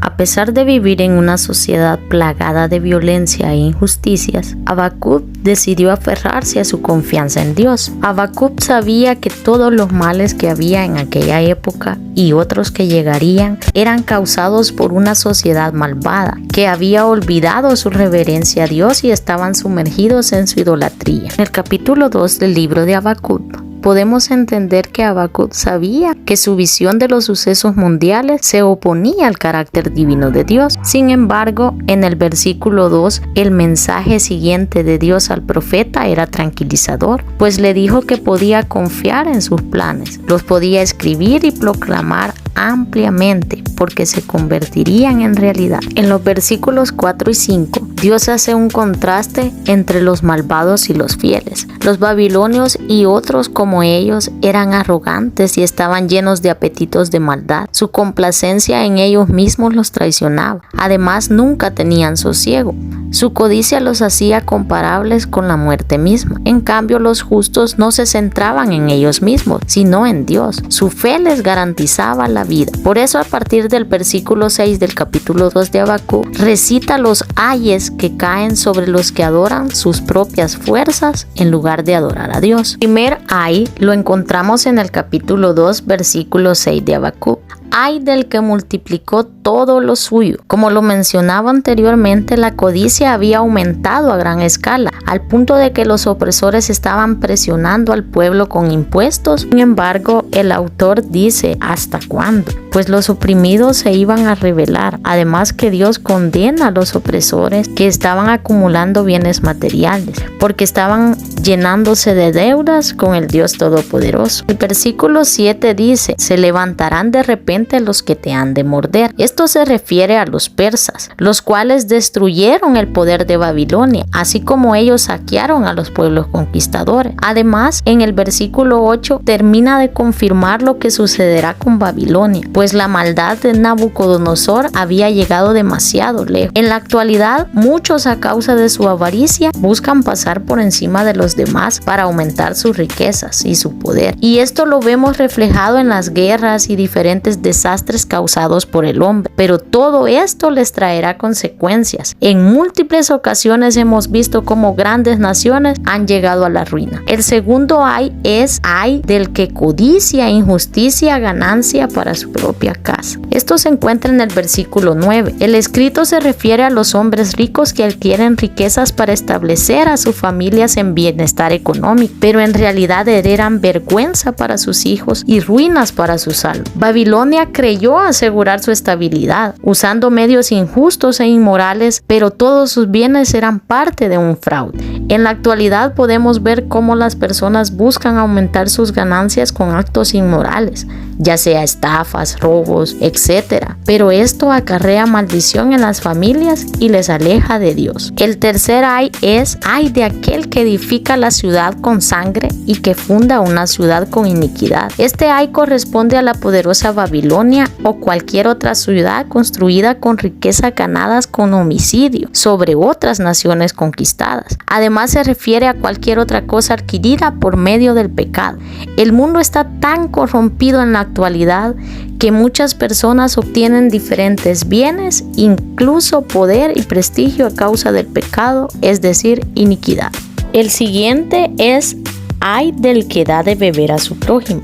A pesar de vivir en una sociedad plagada de violencia e injusticias, Habacuc decidió aferrarse a su confianza en Dios. Habacuc sabía que todos los males que había en aquella época y otros que llegarían eran causados por una sociedad malvada que había olvidado su reverencia a Dios y estaban sumergidos en su idolatría. En el capítulo 2 del libro de Habacuc podemos entender que Habacuc sabía que su visión de los sucesos mundiales se oponía al carácter divino de Dios. Sin embargo, en el versículo 2, el mensaje siguiente de Dios al profeta era tranquilizador, pues le dijo que podía confiar en sus planes, los podía escribir y proclamar ampliamente porque se convertirían en realidad. En los versículos 4 y 5, Dios hace un contraste entre los malvados y los fieles. Los babilonios y otros como ellos eran arrogantes y estaban llenos de apetitos de maldad. Su complacencia en ellos mismos los traicionaba. Además, nunca tenían sosiego. Su codicia los hacía comparables con la muerte misma. En cambio, los justos no se centraban en ellos mismos, sino en Dios. Su fe les garantizaba la vida. Por eso, a partir del versículo 6 del capítulo 2 de Habacuc, recita los ayes que caen sobre los que adoran sus propias fuerzas en lugar de adorar a Dios. El primer ay lo encontramos en el capítulo 2, versículo 6 de Habacuc. Ay del que multiplicó todo lo suyo. Como lo mencionaba anteriormente, la codicia había aumentado a gran escala, al punto de que los opresores estaban presionando al pueblo con impuestos. Sin embargo, el autor dice, ¿hasta cuándo? Pues los oprimidos se iban a rebelar. Además que Dios condena a los opresores que estaban acumulando bienes materiales, porque estaban llenándose de deudas con el Dios Todopoderoso. El versículo 7 dice, se levantarán de repente los que te han de morder. Esto se refiere a los persas, los cuales destruyeron el poder de Babilonia, así como ellos saquearon a los pueblos conquistadores. Además, en el versículo 8 termina de confirmar lo que sucederá con Babilonia, pues la maldad de Nabucodonosor había llegado demasiado lejos. En la actualidad, muchos a causa de su avaricia buscan pasar por encima de los demás para aumentar sus riquezas y su poder. Y esto lo vemos reflejado en las guerras y diferentes desastres causados por el hombre. Pero todo esto les traerá consecuencias. En múltiples ocasiones hemos visto cómo grandes naciones han llegado a la ruina. El segundo ay es ay del que codicia injusticia, ganancia para su propia casa. Esto se encuentra en el versículo 9. El escrito se refiere a los hombres ricos que adquieren riquezas para establecer a sus familias en bienestar económico, pero en realidad heredan vergüenza para sus hijos y ruinas para sus almas. Babilonia creyó asegurar su estabilidad usando medios injustos e inmorales, pero todos sus bienes eran parte de un fraude. En la actualidad podemos ver cómo las personas buscan aumentar sus ganancias con actos inmorales, ya sea estafas, robos, etc. Pero esto acarrea maldición en las familias y les aleja de Dios. El tercer ay es ay de aquel que edifica la ciudad con sangre y que funda una ciudad con iniquidad. Este ay corresponde a la poderosa Babilonia o cualquier otra ciudad construida con riqueza ganadas con homicidio sobre otras naciones conquistadas. Además se refiere a cualquier otra cosa adquirida por medio del pecado. El mundo está tan corrompido en la actualidad que muchas personas obtienen diferentes bienes, incluso poder y prestigio a causa del pecado, es decir, iniquidad. El siguiente es ay del que da de beber a su prójimo.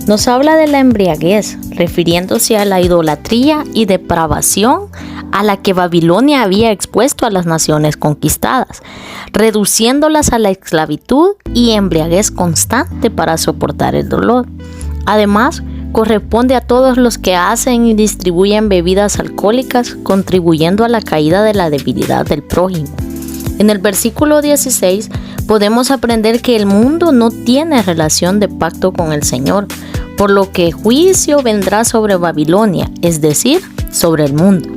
Nos habla de la embriaguez, refiriéndose a la idolatría y depravación a la que Babilonia había expuesto a las naciones conquistadas, reduciéndolas a la esclavitud y embriaguez constante para soportar el dolor. Además, corresponde a todos los que hacen y distribuyen bebidas alcohólicas, contribuyendo a la caída de la debilidad del prójimo. En el versículo 16 podemos aprender que el mundo no tiene relación de pacto con el Señor, por lo que juicio vendrá sobre Babilonia, es decir, sobre el mundo.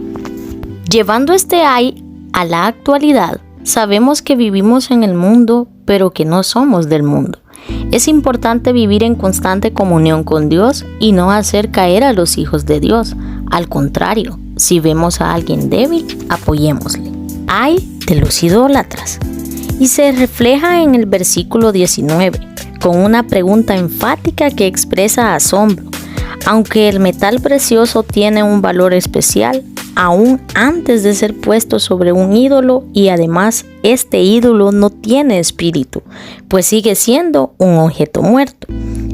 Llevando este ay a la actualidad, sabemos que vivimos en el mundo, pero que no somos del mundo. Es importante vivir en constante comunión con Dios y no hacer caer a los hijos de Dios. Al contrario, si vemos a alguien débil, apoyémosle. Ay de los idólatras. Y se refleja en el versículo 19, con una pregunta enfática que expresa asombro. Aunque el metal precioso tiene un valor especial, aún antes de ser puesto sobre un ídolo, y además este ídolo no tiene espíritu, pues sigue siendo un objeto muerto.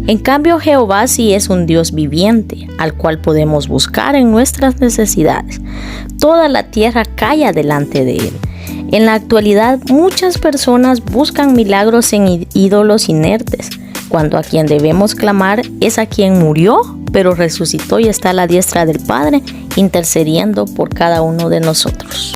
En cambio, Jehová sí es un Dios viviente, al cual podemos buscar en nuestras necesidades. Toda la tierra calla delante de él. En la actualidad, muchas personas buscan milagros en ídolos inertes, cuando a quien debemos clamar es a quien murió, pero resucitó y está a la diestra del Padre, intercediendo por cada uno de nosotros.